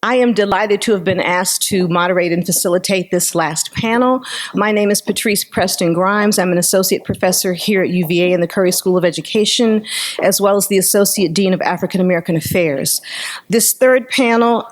I am delighted to have been asked to moderate and facilitate this last panel. My name is Patrice Preston Grimes. I'm an associate professor here at UVA in the Curry School of Education, as well as the Associate Dean of African American Affairs. This third panel,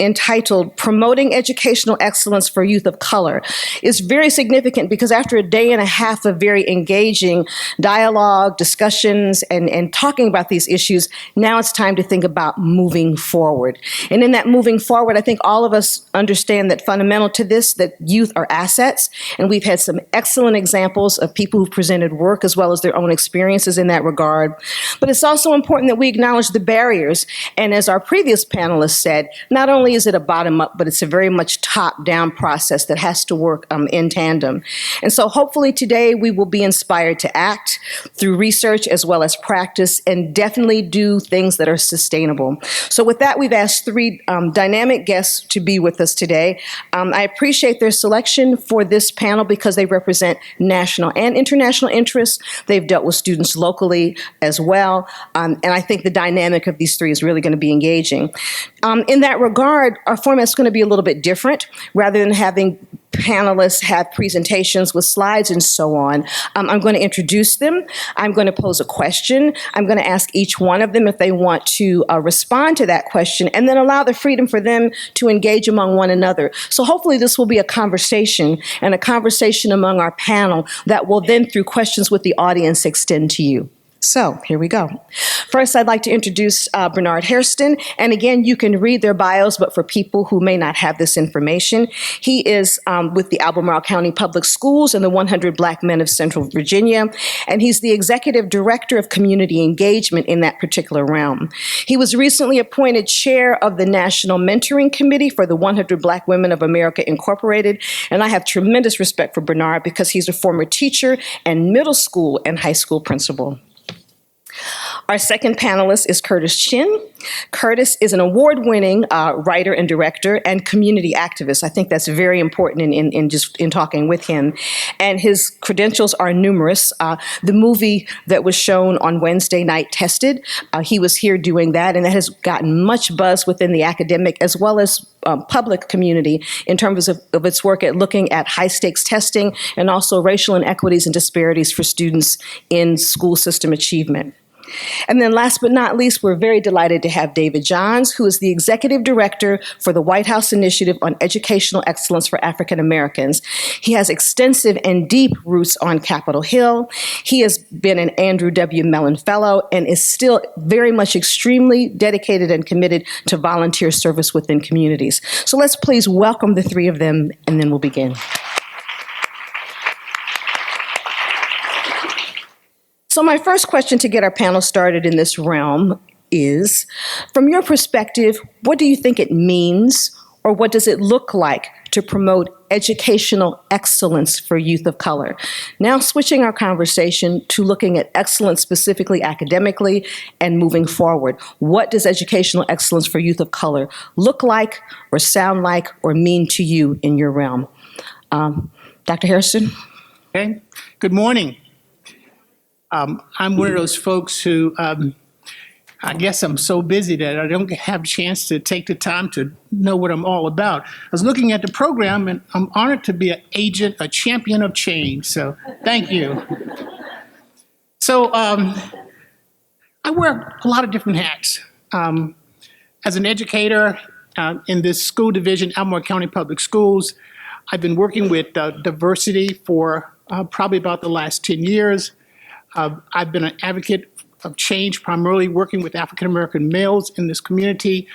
entitled Promoting Educational Excellence for Youth of Color, is very significant because after a day and a half of very engaging dialogue, discussions, and talking about these issues, now it's time to think about moving forward. And in that moving forward, I think all of us understand that fundamental to this, that youth are assets, and we've had some excellent examples of people who've presented work as well as their own experiences in that regard. But it's also important that we acknowledge the barriers, and as our previous panelists said, not only is it a bottom-up, but it's a very much top-down process that has to work in tandem. And so hopefully today we will be inspired to act through research as well as practice, and definitely do things that are sustainable. So with that, we've asked three dynamic guests to be with us today. I appreciate their selection for this panel because they represent national and international interests. They've dealt with students locally as well. And I think the dynamic of these three is really going to be engaging. In that regard, our format's going to be a little bit different. Rather than having panelists have presentations with slides and so on, I'm going to introduce them. I'm going to pose a question. I'm going to ask each one of them if they want to respond to that question, and then allow the freedom for them to engage among one another. So hopefully this will be a conversation, and a conversation among our panel that will then, through questions with the audience, extend to you. So here we go. First, I'd like to introduce Bernard Hairston. And again, you can read their bios, but for people who may not have this information, he is with the Albemarle County Public Schools and the 100 Black Men of Central Virginia. And he's the Executive Director of Community Engagement in that particular realm. He was recently appointed Chair of the National Mentoring Committee for the 100 Black Women of America Incorporated. And I have tremendous respect for Bernard because he's a former teacher and middle school and high school principal. Our second panelist is Curtis Chin. Curtis is an award-winning writer and director and community activist. I think that's very important in talking with him. And his credentials are numerous. The movie that was shown on Wednesday night, Tested, he was here doing that, and that has gotten much buzz within the academic as well as public community in terms of its work at looking at high-stakes testing and also racial inequities and disparities for students in school system achievement. And then last but not least, we're very delighted to have David Johns, who is the Executive Director for the White House Initiative on Educational Excellence for African Americans. He has extensive and deep roots on Capitol Hill. He has been an Andrew W. Mellon Fellow and is still very much extremely dedicated and committed to volunteer service within communities. So let's please welcome the three of them, and then we'll begin. So my first question to get our panel started in this realm is, from your perspective, what do you think it means, or what does it look like to promote educational excellence for youth of color? Now switching our conversation to looking at excellence specifically academically and moving forward. What does educational excellence for youth of color look like, or sound like, or mean to you in your realm? Dr. Hairston? Okay, good morning. I'm one of those folks who, I guess I'm so busy that I don't have a chance to take the time to know what I'm all about. I was looking at the program, and I'm honored to be an agent, a champion of change, so thank you. So I wear a lot of different hats. As an educator in this school division, Albemarle County Public Schools, I've been working with diversity for probably about the last 10 years. I've been an advocate of change, primarily working with African-American males in this community,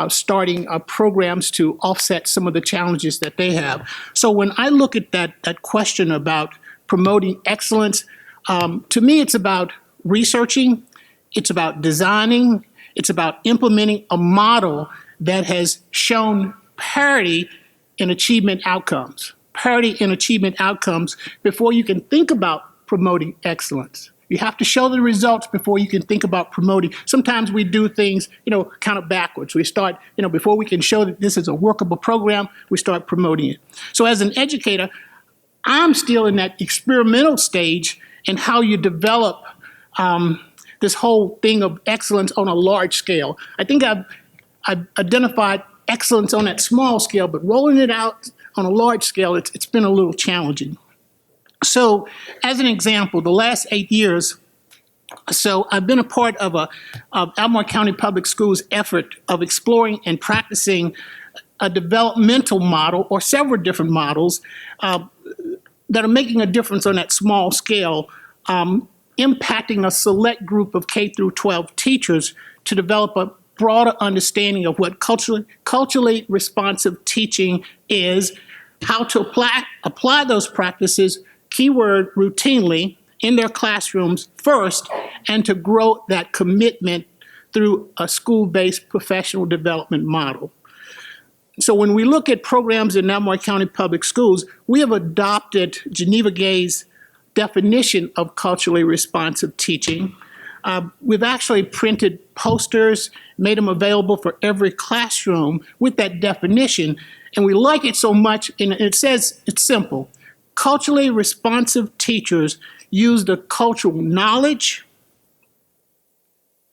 starting programs to offset some of the challenges that they have. So when I look at that question about promoting excellence, to me it's about researching, it's about designing, it's about implementing a model that has shown parity in achievement outcomes. Parity in achievement outcomes before you can think about promoting excellence. You have to show the results before you can think about promoting. Sometimes we do things, kind of backwards. We start, before we can show that this is a workable program, we start promoting it. So as an educator, I'm still in that experimental stage in how you develop this whole thing of excellence on a large scale. I think I've identified excellence on that small scale, but rolling it out on a large scale, it's been a little challenging. So as an example, the last 8 years, so I've been a part of Albemarle County Public Schools effort of exploring and practicing a developmental model or several different models that are making a difference on that small scale, impacting a select group of K through 12 teachers to develop a broader understanding of what culturally responsive teaching is, how to apply those practices, keyword routinely, in their classrooms first, and to grow that commitment through a school-based professional development model. So when we look at programs in Albemarle County Public Schools, we have adopted Geneva Gay's definition of culturally responsive teaching. We've actually printed posters, made them available for every classroom with that definition, and we like it so much, and it says, it's simple. Culturally responsive teachers use the cultural knowledge,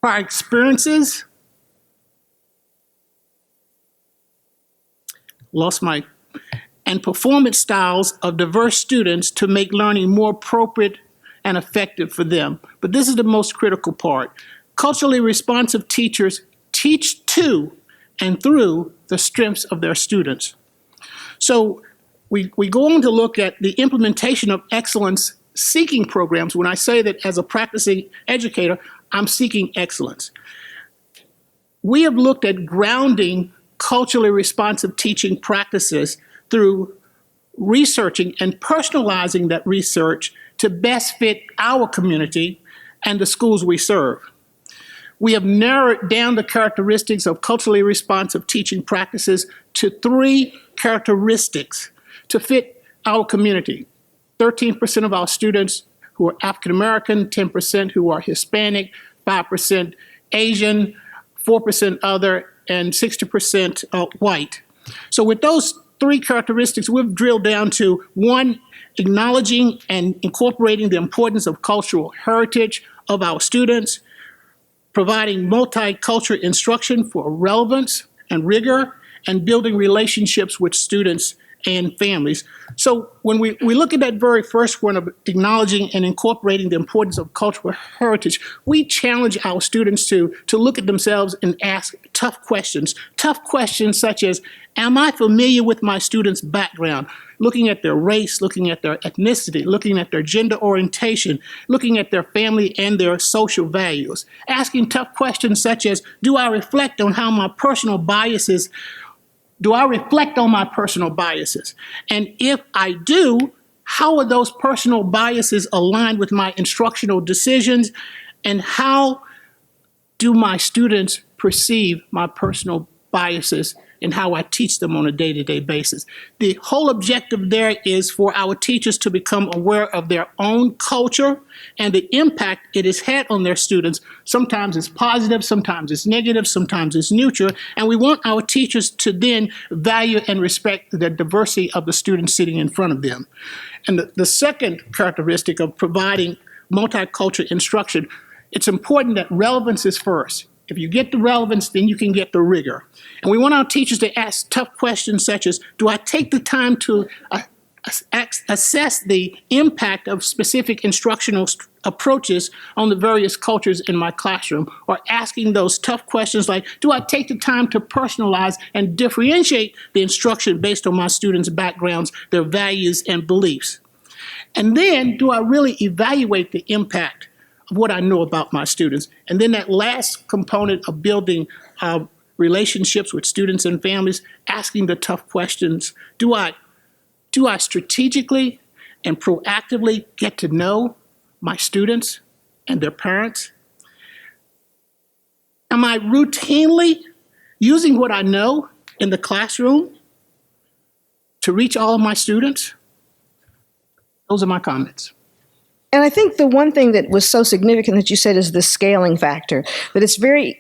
prior experiences, and performance styles of diverse students to make learning more appropriate and effective for them. But this is the most critical part. Culturally responsive teachers teach to and through the strengths of their students. So we go on to look at the implementation of excellence seeking programs. When I say that as a practicing educator, I'm seeking excellence. We have looked at grounding culturally responsive teaching practices through researching and personalizing that research to best fit our community and the schools we serve. We have narrowed down the characteristics of culturally responsive teaching practices to 3 characteristics to fit our community. 13% of our students who are African American, 10% who are Hispanic, 5% Asian, 4% other, and 60% white. So with those 3 characteristics, we've drilled down to 1, acknowledging and incorporating the importance of cultural heritage of our students, providing multicultural instruction for relevance and rigor, and building relationships with students and families. So when we look at that very first one of acknowledging and incorporating the importance of cultural heritage, we challenge our students to look at themselves and ask tough questions such as, am I familiar with my student's background? Looking at their race, looking at their ethnicity, looking at their gender orientation, looking at their family and their social values. Asking tough questions such as, do I reflect on my personal biases? And if I do, how are those personal biases aligned with my instructional decisions? And how do my students perceive my personal biases and how I teach them on a day-to-day basis? The whole objective there is for our teachers to become aware of their own culture and the impact it has had on their students. Sometimes it's positive, sometimes it's negative, sometimes it's neutral, and we want our teachers to then value and respect the diversity of the students sitting in front of them. And the second characteristic of providing multicultural instruction, it's important that relevance is first. If you get the relevance, then you can get the rigor. And we want our teachers to ask tough questions such as, do I take the time to assess the impact of specific instructional approaches on the various cultures in my classroom? Or asking those tough questions like, do I take the time to personalize and differentiate the instruction based on my students' backgrounds, their values, and beliefs? And then, do I really evaluate the impact of what I know about my students? And then that last component of building relationships with students and families, asking the tough questions. Do I strategically and proactively get to know my students and their parents? Am I routinely using what I know in the classroom to reach all of my students? Those are my comments. And I think the one thing that was so significant that you said is the scaling factor, that it's very,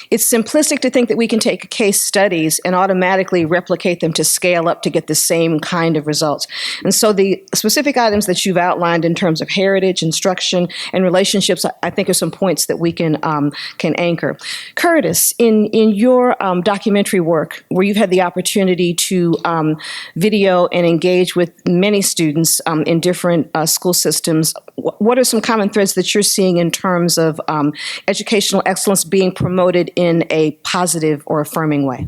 it's simplistic to think that we can take case studies and automatically replicate them to scale up to get the same kind of results. And so the specific items that you've outlined in terms of heritage, instruction, and relationships, I think are some points that we can anchor. Curtis, in your documentary work, where you've had the opportunity to video and engage with many students in different school systems, what are some common threads that you're seeing in terms of educational excellence being promoted in a positive or affirming way?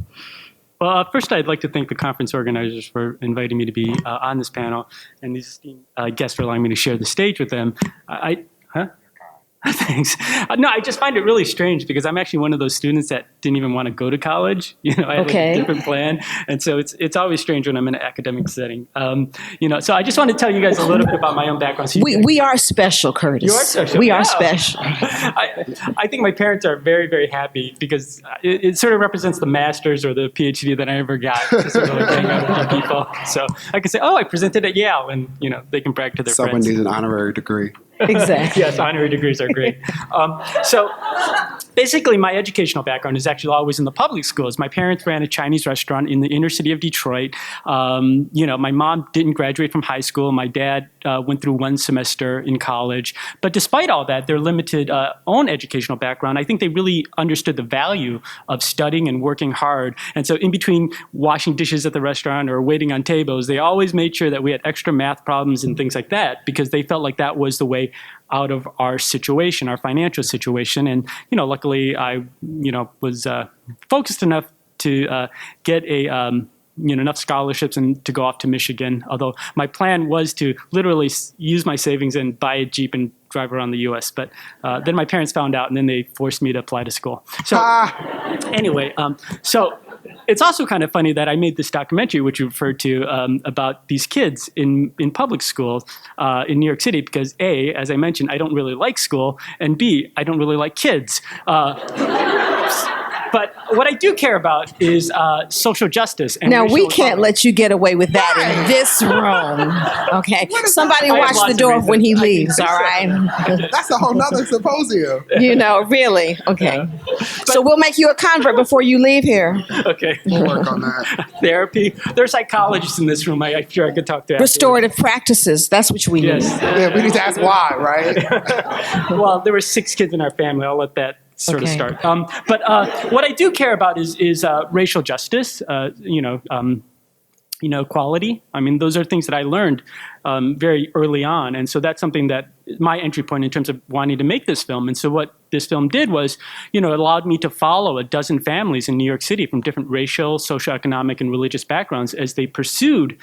Well, first, I'd like to thank the conference organizers for inviting me to be on this panel, and these esteemed guests for allowing me to share the stage with them. Thanks. No, I just find it really strange because I'm actually one of those students that didn't even want to go to college. I had like a different plan. And so it's always strange when I'm in an academic setting. So I just want to tell you guys a little bit about my own background. So we are special, Curtis. You are special. We are special. I think my parents are very, very happy because it sort of represents the master's or the PhD that I ever got to sort of like hang out with you people. So I can say, oh, I presented at Yale, and they can brag to their friends. Someone needs an honorary degree. Exactly. Yes, honorary degrees are great. So basically, my educational background is actually always in the public schools. My parents ran a Chinese restaurant in the inner city of Detroit. My mom didn't graduate from high school. My dad went through one semester in college. But despite all that, their limited own educational background, I think they really understood the value of studying and working hard. And so in between washing dishes at the restaurant or waiting on tables, they always made sure that we had extra math problems and things like that because they felt like that was the way out of our situation, our financial situation. And, luckily I, was focused enough to get enough scholarships and to go off to Michigan. Although my plan was to literally use my savings and buy a Jeep and drive around the U.S. But then my parents found out and then they forced me to apply to school. So anyway, so it's also kind of funny that I made this documentary, which you referred to, about these kids in public schools in New York City, because A, as I mentioned, I don't really like school, and B, I don't really like kids. But what I do care about is social justice. And now, we can't let you get away with that in this room, okay? Somebody watch the door when he leaves, all right? That's a whole nother symposium. Really? Okay. So we'll make you a convert before you leave here. Okay. We'll work on that. Therapy. There are psychologists in this room. I'm sure I could talk to. Restorative practices. That's what we need. Yeah, we need to ask why, right? Well, there were 6 kids in our family. I'll let that sort of start. But what I do care about is racial justice, equality. I mean, those are things that I learned very early on. And so that's something that my entry point in terms of wanting to make this film. And so what this film did was, it allowed me to follow a dozen families in New York City from different racial, socioeconomic, and religious backgrounds as they pursued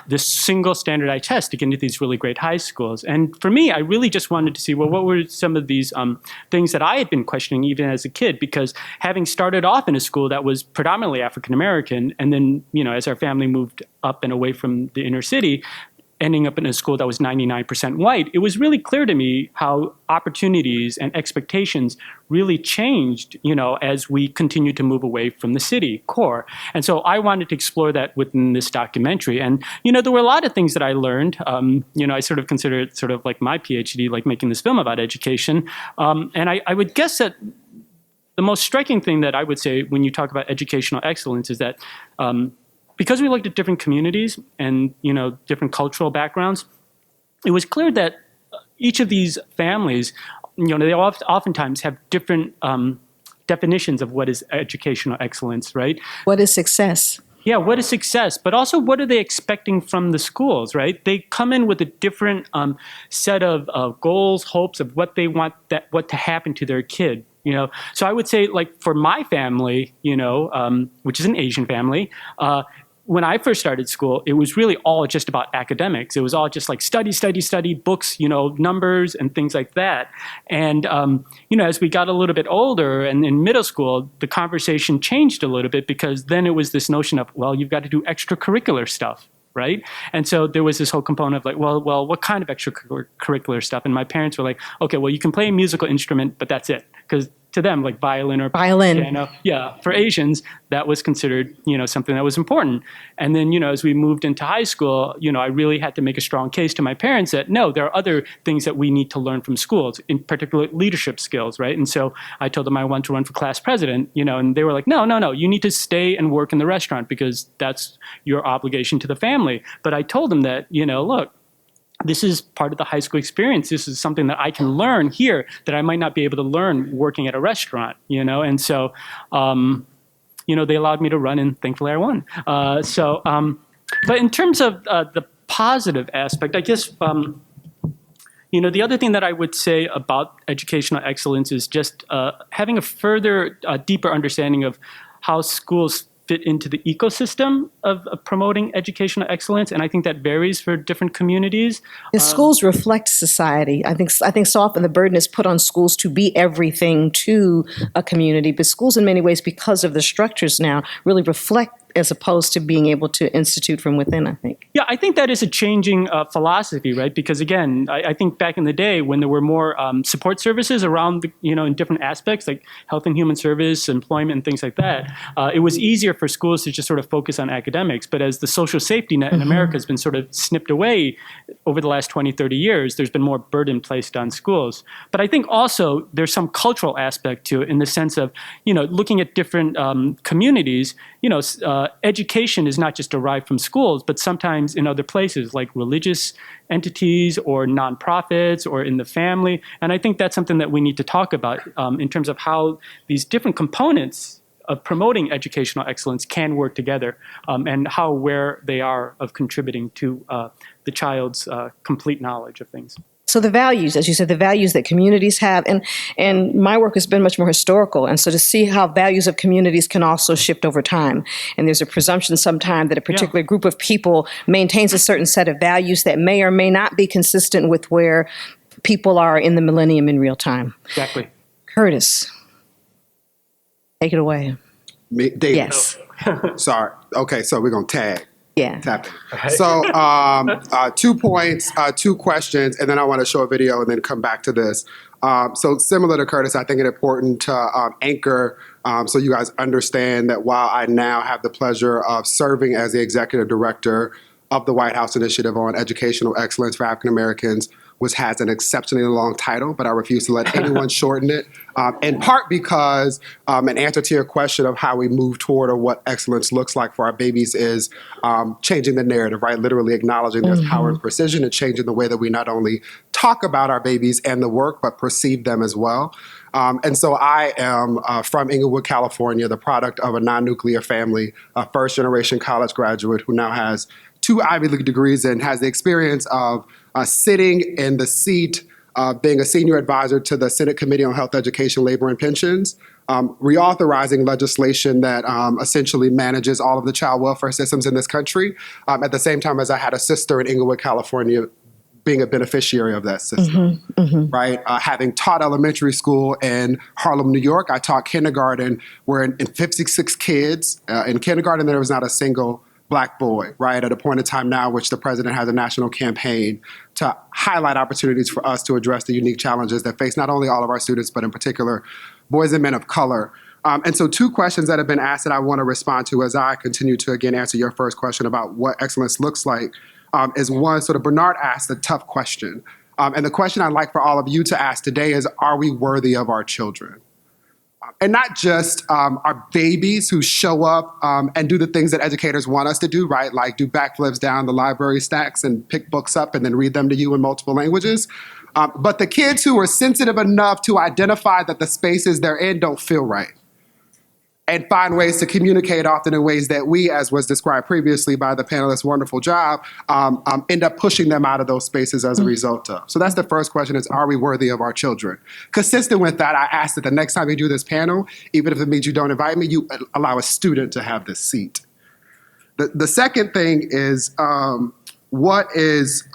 this single standardized test to get into these really great high schools. And for me, I really just wanted to see, well, what were some of these things that I had been questioning even as a kid? Because having started off in a school that was predominantly African-American, and then, as our family moved up and away from the inner city, ending up in a school that was 99% white, it was really clear to me how opportunities and expectations really changed, as we continued to move away from the city core. And so I wanted to explore that within this documentary. And, there were a lot of things that I learned. I sort of consider it sort of like my PhD, like making this film about education. And I would guess that the most striking thing that I would say when you talk about educational excellence is that because we looked at different communities and, different cultural backgrounds, it was clear that each of these families, they oftentimes have different definitions of what is educational excellence, right? What is success? Yeah, what is success? But also, what are they expecting from the schools, right? They come in with a different set of goals, hopes of what they want what to happen to their kid. So I would say, like, for my family, which is an Asian family, when I first started school, it was really all just about academics. It was all just like study, books, numbers and things like that. And, as we got a little bit older and in middle school, the conversation changed a little bit because then it was this notion of, well, you've got to do extracurricular stuff. Right? And so there was this whole component of like, well, what kind of extracurricular stuff? And my parents were like, okay, well, you can play a musical instrument, but that's it. Because to them, like violin or Violin. piano. Yeah, for Asians, that was considered, something that was important. And then, as we moved into high school, I really had to make a strong case to my parents that no, there are other things that we need to learn from schools, in particular leadership skills, right? And so I told them I wanted to run for class president, and they were like, no, you need to stay and work in the restaurant because that's your obligation to the family. But I told them that, look, this is part of the high school experience. This is something that I can learn here that I might not be able to learn working at a restaurant, And so, they allowed me to run, and thankfully I won. But in terms of the positive aspect, I guess, the other thing that I would say about educational excellence is just having a further, deeper understanding of how schools fit into the ecosystem of promoting educational excellence, and I think that varies for different communities. The schools reflect society. I think so often the burden is put on schools to be everything to a community, but schools in many ways, because of the structures now, really reflect as opposed to being able to institute from within, I think. Yeah, I think that is a changing philosophy, right? Because again, I think back in the day when there were more support services around, in different aspects like health and human service, employment, and things like that, it was easier for schools to just sort of focus on academics. But as the social safety net in America has been sort of snipped away over the last 20, 30 years, there's been more burden placed on schools. But I think also there's some cultural aspect to it in the sense of, looking at different communities, education is not just derived from schools, but sometimes in other places like religious entities or nonprofits or in the family. And I think that's something that we need to talk about in terms of how these different components of promoting educational excellence can work together and how aware they are of contributing to the child's complete knowledge of things. So the values, as you said, the values that communities have, and my work has been much more historical, and so to see how values of communities can also shift over time. And there's a presumption sometimes that a particular group of people maintains a certain set of values that may or may not be consistent with where people are in the millennium in real time. Exactly. Curtis, take it away. Me, David. Yes. Sorry. Okay, so we're going to tag. Yeah. Tap in. So 2 points, 2 questions, and then I want to show a video and then come back to this. So similar to Curtis, I think it's important to anchor so you guys understand that while I now have the pleasure of serving as the executive director of the White House Initiative on Educational Excellence for African Americans, which has an exceptionally long title, but I refuse to let anyone shorten it, in part because an answer to your question of how we move toward or what excellence looks like for our babies is changing the narrative, right? Literally acknowledging there's power and precision and changing the way that we not only talk about our babies and the work, but perceive them as well. And so I am from Inglewood, California, the product of a non-nuclear family, a first-generation college graduate who now has 2 Ivy League degrees and has the experience of sitting in the seat, being a senior advisor to the Senate Committee on Health, Education, Labor, and Pensions, reauthorizing legislation that essentially manages all of the child welfare systems in this country, at the same time as I had a sister in Inglewood, California, being a beneficiary of that system, right? Having taught elementary school in Harlem, New York, I taught kindergarten where in 56 kids, in kindergarten there was not a single Black boy, right? At a point in time now which the president has a national campaign to highlight opportunities for us to address the unique challenges that face not only all of our students, but in particular, boys and men of color. And so 2 questions that have been asked that I want to respond to as I continue to, again, answer your first question about what excellence looks like is one, sort of Bernard asked a tough question. And the question I'd like for all of you to ask today is, are we worthy of our children? And not just our babies who show up and do the things that educators want us to do, right? Like do backflips down the library stacks and pick books up and then read them to you in multiple languages. But the kids who are sensitive enough to identify that the spaces they're in don't feel right and find ways to communicate often in ways that we, as was described previously by the panelists' wonderful job, end up pushing them out of those spaces as a result of. So that's the first question is, are we worthy of our children? Consistent with that, I asked that the next time you do this panel, even if it means you don't invite me, you allow a student to have this seat. The second thing is, what is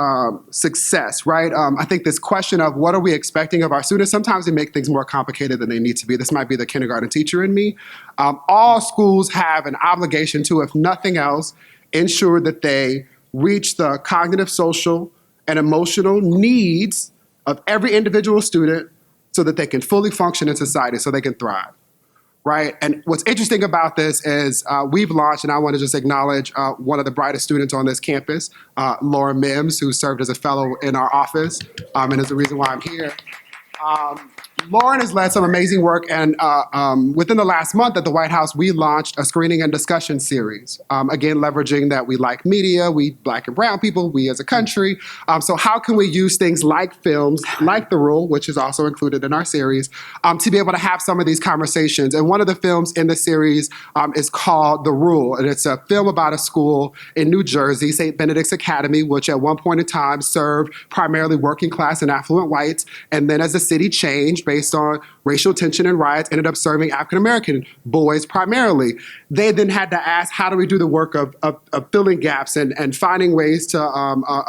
success, right? I think this question of what are we expecting of our students, sometimes they make things more complicated than they need to be. This might be the kindergarten teacher in me. All schools have an obligation to, if nothing else, ensure that they reach the cognitive, social, and emotional needs of every individual student so that they can fully function in society, so they can thrive, right? And what's interesting about this is we've launched, and I want to just acknowledge one of the brightest students on this campus, Laura Mims, who served as a fellow in our office, and is the reason why I'm here. Lauren has led some amazing work, and within the last month at the White House, we launched a screening and discussion series. Again, leveraging that we like media, we Black and brown people, we as a country. So how can we use things like films, like The Rule, which is also included in our series, to be able to have some of these conversations? And one of the films in the series is called The Rule, and it's a film about a school in New Jersey, St. Benedict's Academy, which at one point in time served primarily working class and affluent whites, and then as the city changed, based on racial tension and riots, ended up serving African-American boys primarily. They then had to ask, how do we do the work of filling gaps and finding ways to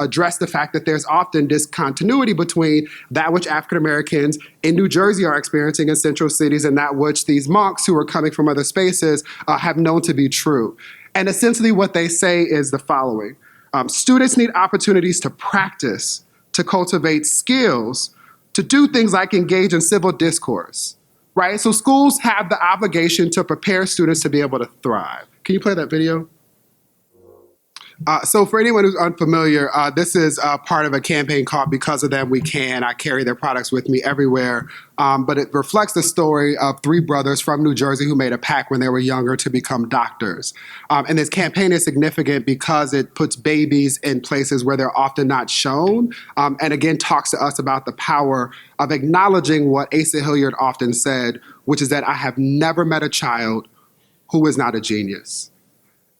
address the fact that there's often discontinuity between that which African-Americans in New Jersey are experiencing in central cities and that which these monks who are coming from other spaces have known to be true. And essentially what they say is the following. Students need opportunities to practice, to cultivate skills, to do things like engage in civil discourse, right? So schools have the obligation to prepare students to be able to thrive. Can you play that video? So for anyone who's unfamiliar, this is part of a campaign called Because of Them We Can. I carry their products with me everywhere. But it reflects the story of three brothers from New Jersey who made a pact when they were younger to become doctors. And this campaign is significant because it puts babies in places where they're often not shown, and again talks to us about the power of acknowledging what Asa Hilliard often said, which is that I have never met a child who is not a genius.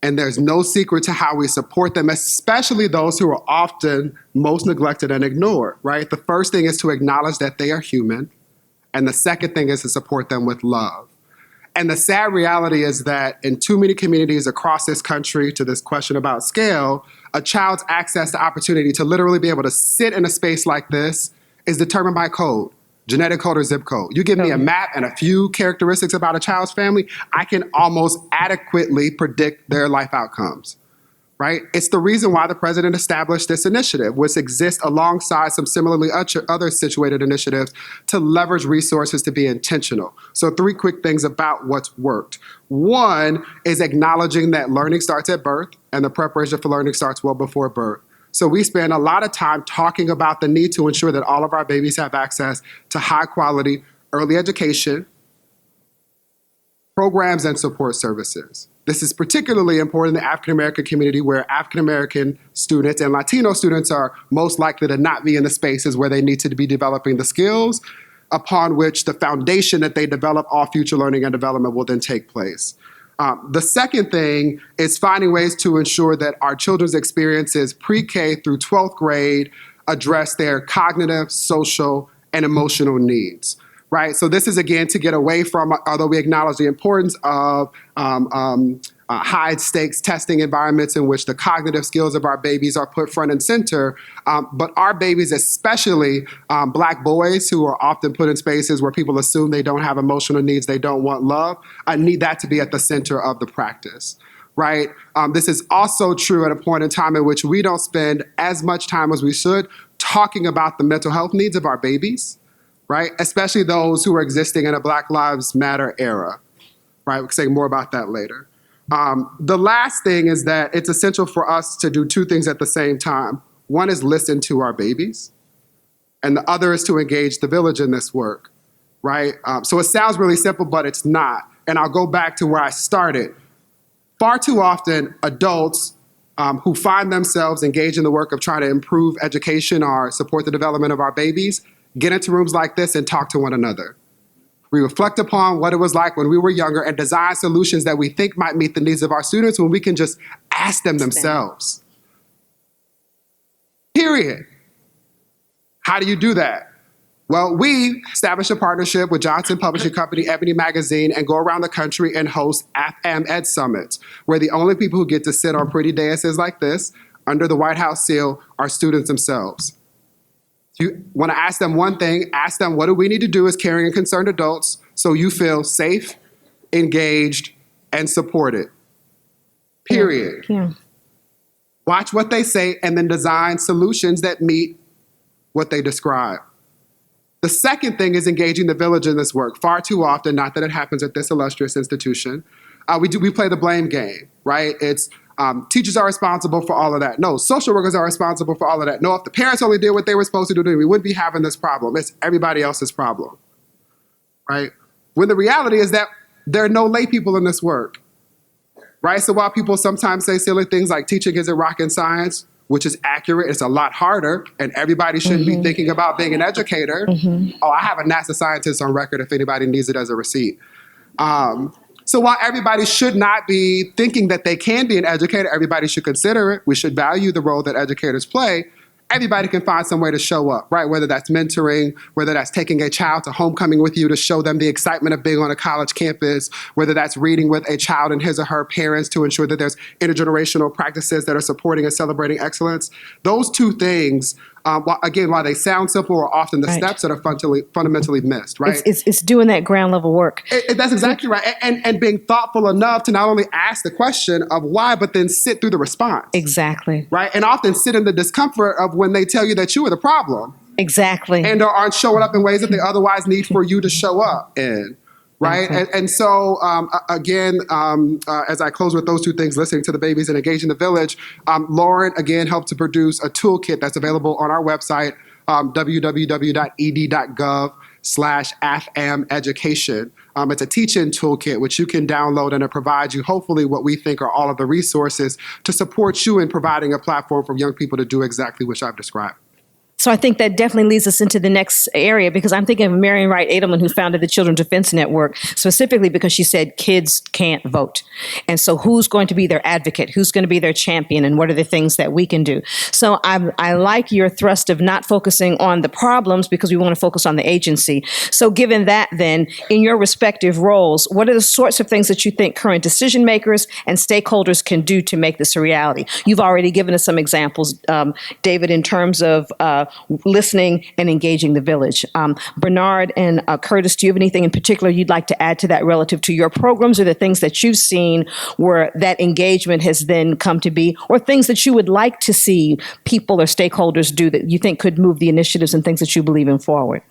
And there's no secret to how we support them, especially those who are often most neglected and ignored, right? The first thing is to acknowledge that they are human. And the second thing is to support them with love. And the sad reality is that in too many communities across this country, to this question about scale, a child's access to opportunity to literally be able to sit in a space like this is determined by code. Genetic code or zip code. You give me a map and a few characteristics about a child's family, I can almost adequately predict their life outcomes, right? It's the reason why the president established this initiative, which exists alongside some similarly other situated initiatives to leverage resources to be intentional. So 3 quick things about what's worked. One is acknowledging that learning starts at birth and the preparation for learning starts well before birth. So we spend a lot of time talking about the need to ensure that all of our babies have access to high quality early education, programs, and support services. This is particularly important in the African American community where African American students and Latino students are most likely to not be in the spaces where they need to be developing the skills upon which the foundation that they develop all future learning and development will then take place. The second thing is finding ways to ensure that our children's experiences pre-K through 12th grade address their cognitive, social, and emotional needs, right? So this is, again, to get away from, although we acknowledge the importance of high-stakes testing environments in which the cognitive skills of our babies are put front and center, but our babies, especially Black boys who are often put in spaces where people assume they don't have emotional needs, they don't want love, need that to be at the center of the practice, right? This is also true at a point in time in which we don't spend as much time as we should talking about the mental health needs of our babies, right? Especially those who are existing in a Black Lives Matter era, right? We'll say more about that later. The last thing is that it's essential for us to do 2 things at the same time. One is listen to our babies, and the other is to engage the village in this work, right? So it sounds really simple, but it's not. And I'll go back to where I started. Far too often, adults who find themselves engaged in the work of trying to improve education or support the development of our babies get into rooms like this and talk to one another. We reflect upon what it was like when we were younger and design solutions that we think might meet the needs of our students when we can just ask them themselves. Period. How do you do that? Well, we established a partnership with Johnson Publishing Company, Ebony Magazine, and go around the country and host AFAM Ed Summits, where the only people who get to sit on pretty daises like this, under the White House seal, are students themselves. You want to ask them one thing, ask them what do we need to do as caring and concerned adults so you feel safe, engaged, and supported. Period. Yeah. Watch what they say and then design solutions that meet what they describe. The second thing is engaging the village in this work. Far too often, not that it happens at this illustrious institution, we play the blame game, right? It's teachers are responsible for all of that. No, social workers are responsible for all of that. No, if the parents only did what they were supposed to do, we wouldn't be having this problem. It's everybody else's problem, right? When the reality is that there are no lay people in this work, right? So while people sometimes say silly things like teaching isn't rocket science, which is accurate, it's a lot harder, and everybody shouldn't be thinking about being an educator. Oh, I have a NASA scientist on record if anybody needs it as a receipt. So while everybody should not be thinking that they can be an educator, everybody should consider it. We should value the role that educators play. Everybody can find some way to show up, right? Whether that's mentoring, whether that's taking a child to homecoming with you to show them the excitement of being on a college campus, whether that's reading with a child and his or her parents to ensure that there's intergenerational practices that are supporting and celebrating excellence. Those two things, while they sound simple, are often the steps that are fundamentally missed, right? It's doing that ground level work. That's exactly right. And being thoughtful enough to not only ask the question of why, but then sit through the response. Exactly. Right? And often sit in the discomfort of when they tell you that you are the problem. Exactly. And or aren't showing up in ways that they otherwise need for you to show up in. Right. And so, again, as I close with those two things, listening to the babies and engaging the village, Lauren, again, helped to produce a toolkit that's available on our website, www.ed.gov/AFAM-education. It's a teach-in toolkit, which you can download, and it provides you, hopefully, what we think are all of the resources to support you in providing a platform for young people to do exactly what I've described. So I think that definitely leads us into the next area, because I'm thinking of Marian Wright Edelman, who founded the Children's Defense Network, specifically because she said kids can't vote. And so who's going to be their advocate? Who's going to be their champion? And what are the things that we can do? So I like your thrust of not focusing on the problems, because we want to focus on the agency. So given that, then, in your respective roles, what are the sorts of things that you think current decision makers and stakeholders can do to make this a reality? You've already given us some examples, David, in terms of listening and engaging the village. Bernard and Curtis, do you have anything in particular you'd like to add to that relative to your programs, or the things that you've seen where that engagement has then come to be, or things that you would like to see people or stakeholders do that you think could move the initiatives and things that you believe in forward?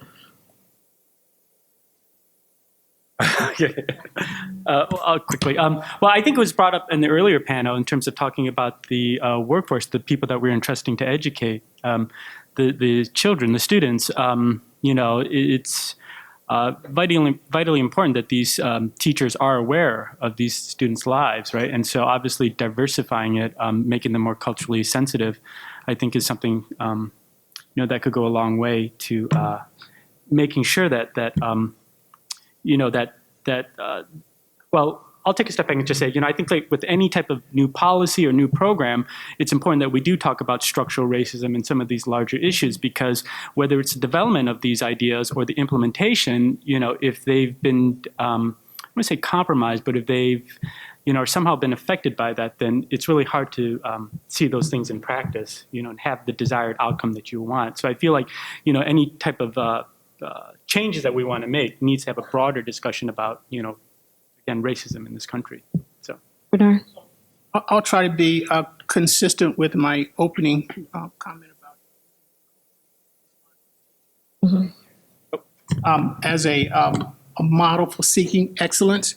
I'll quickly. Well, I think it was brought up in the earlier panel in terms of talking about the workforce, the people that we're entrusting to educate. The children, the students, it's vitally important that these teachers are aware of these students' lives, right? And so obviously diversifying it, making them more culturally sensitive, I think is something, that could go a long way to making sure well, I'll take a step back and just say, I think like with any type of new policy or new program, it's important that we do talk about structural racism and some of these larger issues, because whether it's the development of these ideas or the implementation, if they've been, I want to say compromised, but if they've, or somehow been affected by that, then it's really hard to see those things in practice, and have the desired outcome that you want. So I feel like, any type of changes that we want to make needs to have a broader discussion about, again, racism in this country. So, Bernard? I'll try to be consistent with my opening comment about as a model for seeking excellence.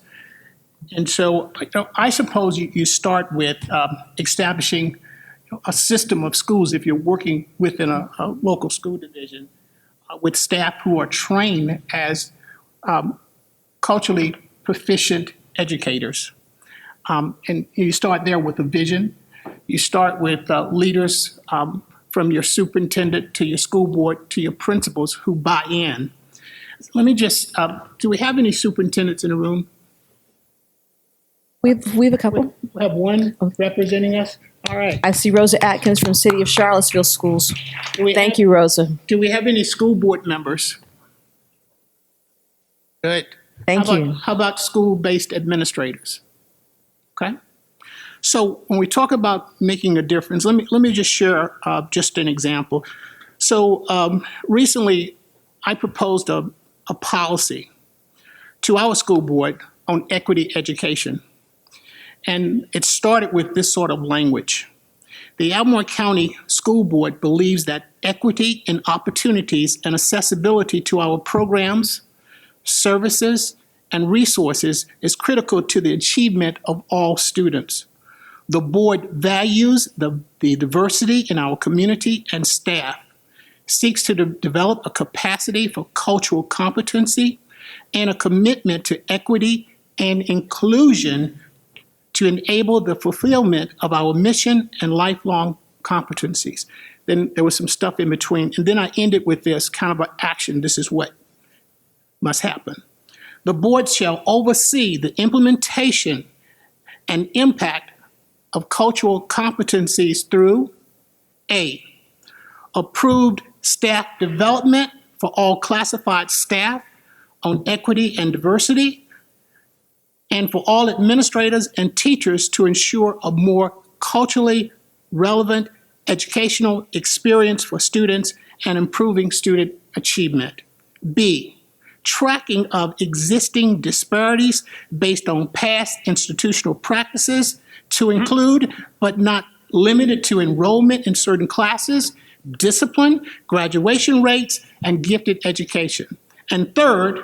And so I suppose you start with establishing a system of schools, if you're working within a local school division, with staff who are trained as culturally proficient educators. And you start there with a vision. You start with leaders from your superintendent to your school board to your principals who buy in. Let me just, do we have any superintendents in the room? We have a couple. We have one representing us? All right. I see Rosa Atkins from City of Charlottesville Schools. Thank you, Rosa. Do we have any school board members? Good. Thank you. How about school-based administrators? Okay. So when we talk about making a difference, let me just share just an example. So recently, I proposed a policy to our school board on equity education. And it started with this sort of language. The Albemarle County School Board believes that equity and opportunities and accessibility to our programs, services, and resources is critical to the achievement of all students. The board values the diversity in our community and staff, seeks to develop a capacity for cultural competency, and a commitment to equity and inclusion to enable the fulfillment of our mission and lifelong competencies. Then there was some stuff in between. And then I ended with this kind of an action. This is what must happen. The board shall oversee the implementation and impact of cultural competencies through A, approved staff development for all classified staff on equity and diversity, and for all administrators and teachers to ensure a more culturally relevant educational experience for students and improving student achievement. B, tracking of existing disparities based on past institutional practices to include, but not limited to, enrollment in certain classes, discipline, graduation rates, and gifted education. And third,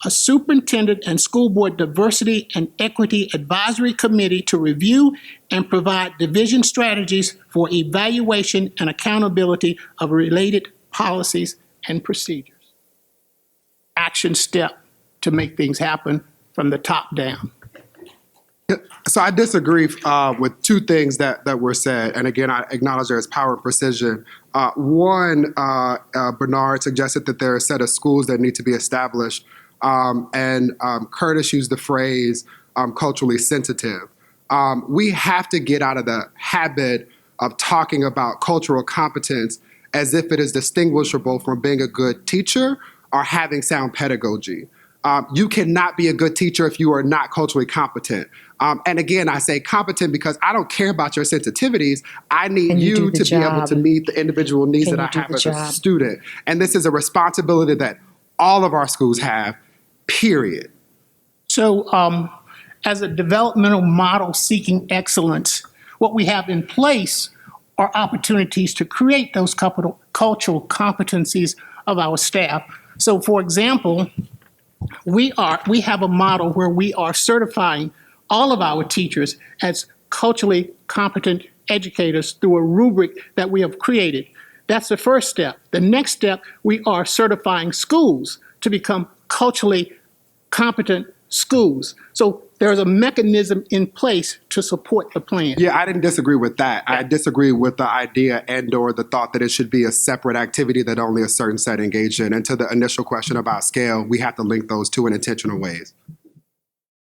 a superintendent and school board diversity and equity advisory committee to review and provide division strategies for evaluation and accountability of related policies and procedures. Action step to make things happen from the top down. So I disagree with two things that were said. And again, I acknowledge there is power and precision. One, Bernard suggested that there are a set of schools that need to be established. And Curtis used the phrase culturally sensitive. We have to get out of the habit of talking about cultural competence as if it is distinguishable from being a good teacher or having sound pedagogy. You cannot be a good teacher if you are not culturally competent. And again, I say competent because I don't care about your sensitivities. I need you to be able to meet the individual needs that I have as a student. And this is a responsibility that all of our schools have, period. So as a developmental model seeking excellence, what we have in place are opportunities to create those cultural competencies of our staff. So for example, we have a model where we are certifying all of our teachers as culturally competent educators through a rubric that we have created. That's the first step. The next step, we are certifying schools to become culturally competent schools. So there's a mechanism in place to support the plan. Yeah, I didn't disagree with that. I disagree with the idea and/or the thought that it should be a separate activity that only a certain set engaged in. And to the initial question about scale, we have to link those two in intentional ways.